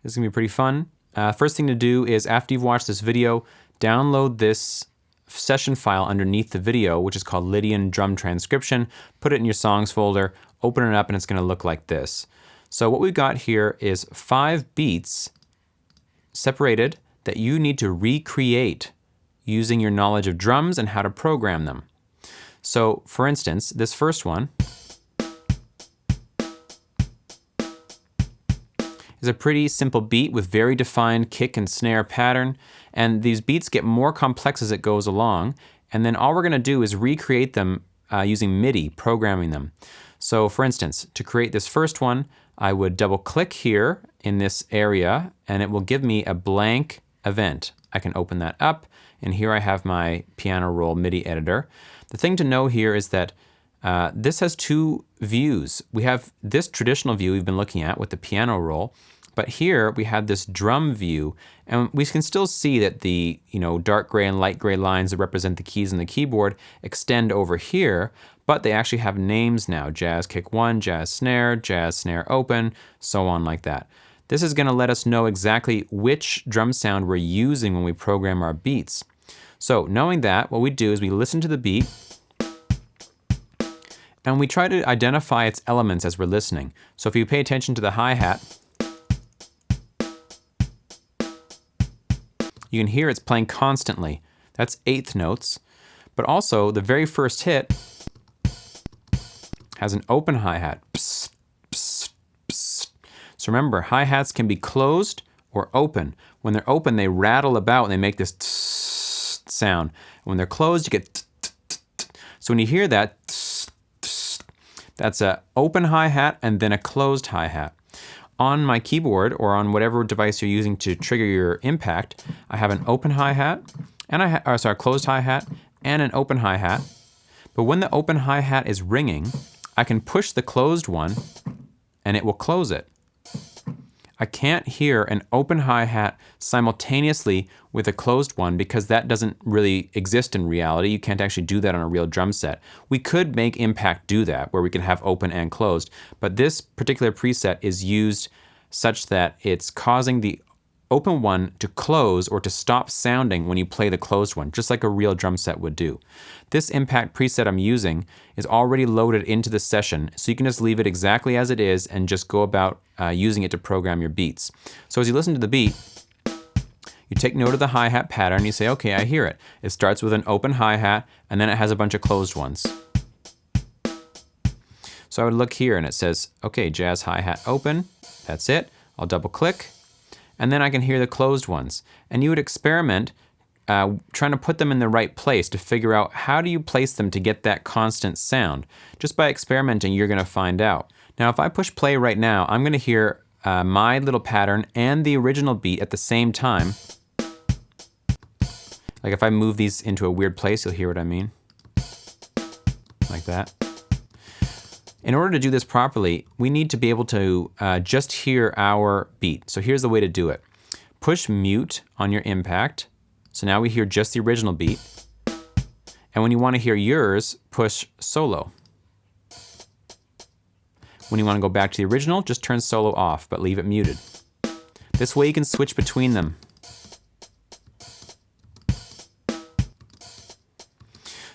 This is going to be pretty fun. First thing to do is after you've watched this video, download this session file underneath the video, which is called Lydian Drum Transcription. Put it in your songs folder, open it up, and it's going to look like this. So what we've got here is 5 beats separated that you need to recreate using your knowledge of drums and how to program them. So for instance, this first one is a pretty simple beat with very defined kick and snare pattern, and these beats get more complex as it goes along, and then all we're going to do is recreate them using MIDI, programming them. So for instance, to create this first one, I would double click here in this area and it will give me a blank event. I can open that up, and here I have my piano roll MIDI editor. The thing to know here is that this has 2 views. We have this traditional view we've been looking at with the piano roll, but here we have this drum view, and we can still see that the dark gray and light gray lines that represent the keys in the keyboard extend over here, but they actually have names now: jazz kick 1, jazz snare open, so on like that. This is going to let us know exactly which drum sound we're using when we program our beats. So knowing that, what we do is we listen to the beat and we try to identify its elements as we're listening. So if you pay attention to the hi-hat, you can hear it's playing constantly. That's 1/8 notes. But also, the very first hit has an open hi-hat. Psst, psst, psst. So remember, hi-hats can be closed or open. When they're open, they rattle about and they make this tss sound. When they're closed, you get tss, tss, tss. So when you hear that, that's an open hi-hat and then a closed hi-hat. On my keyboard or on whatever device you're using to trigger your impact, I have an open hi-hat and a closed hi-hat and an open hi-hat. But when the open hi-hat is ringing, I can push the closed one and it will close it. I can't hear an open hi-hat simultaneously with a closed one because that doesn't really exist in reality. You can't actually do that on a real drum set. We could make Impact do that, where we can have open and closed, but this particular preset is used such that it's causing the open one to close or to stop sounding when you play the closed one, just like a real drum set would do. This Impact preset I'm using is already loaded into the session, so you can just leave it exactly as it is and just go about using it to program your beats. So as you listen to the beat, you take note of the hi-hat pattern, you say, okay, I hear it. It starts with an open hi-hat, and then it has a bunch of closed ones. So I would look here and it says, okay, jazz hi-hat open, that's it. I'll double click, and then I can hear the closed ones. And you would experiment trying to put them in the right place to figure out how do you place them to get that constant sound. Just by experimenting, you're going to find out. Now, if I push play right now, I'm going to hear my little pattern and the original beat at the same time. Like if I move these into a weird place, you'll hear what I mean. Like that. In order to do this properly, we need to be able to just hear our beat. So here's the way to do it. Push mute on your impact. So now we hear just the original beat. And when you want to hear yours, push solo. When you want to go back to the original, just turn solo off, but leave it muted. This way you can switch between them.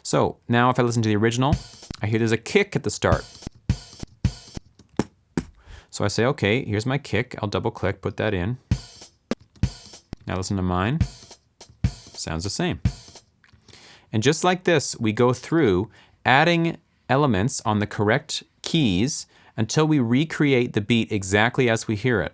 So now if I listen to the original, I hear there's a kick at the start. So I say, okay, here's my kick. I'll double click, put that in. Now listen to mine. Sounds the same. And just like this, we go through adding elements on the correct keys until we recreate the beat exactly as we hear it.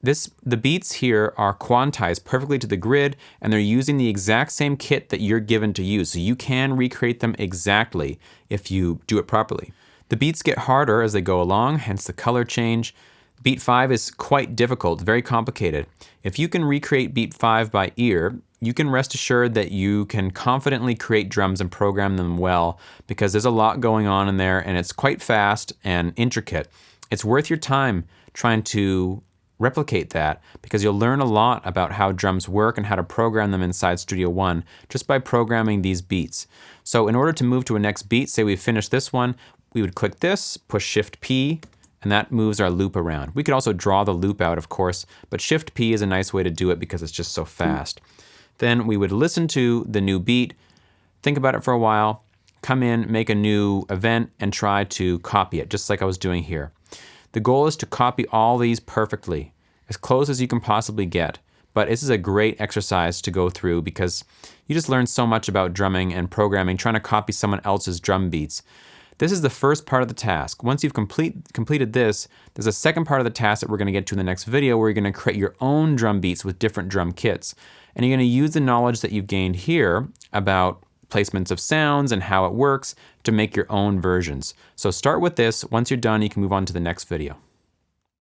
The beats here are quantized perfectly to the grid, and they're using the exact same kit that you're given to use, so you can recreate them exactly if you do it properly. The beats get harder as they go along, hence the color change. Beat 5 is quite difficult, very complicated. If you can recreate beat 5 by ear, you can rest assured that you can confidently create drums and program them well, because there's a lot going on in there and it's quite fast and intricate. It's worth your time trying to replicate that, because you'll learn a lot about how drums work and how to program them inside Studio One just by programming these beats. So in order to move to a next beat, say we finish this one, we would click this, push Shift P, and that moves our loop around. We could also draw the loop out, of course, but Shift P is a nice way to do it because it's just so fast. Then we would listen to the new beat, think about it for a while, come in, make a new event, and try to copy it, just like I was doing here. The goal is to copy all these perfectly, as close as you can possibly get. But this is a great exercise to go through because you just learn so much about drumming and programming, trying to copy someone else's drum beats. This is the first part of the task. Once you've completed this, there's a second part of the task that we're going to get to in the next video where you're going to create your own drum beats with different drum kits. And you're going to use the knowledge that you've gained here about placements of sounds and how it works to make your own versions. So start with this. Once you're done, you can move on to the next video.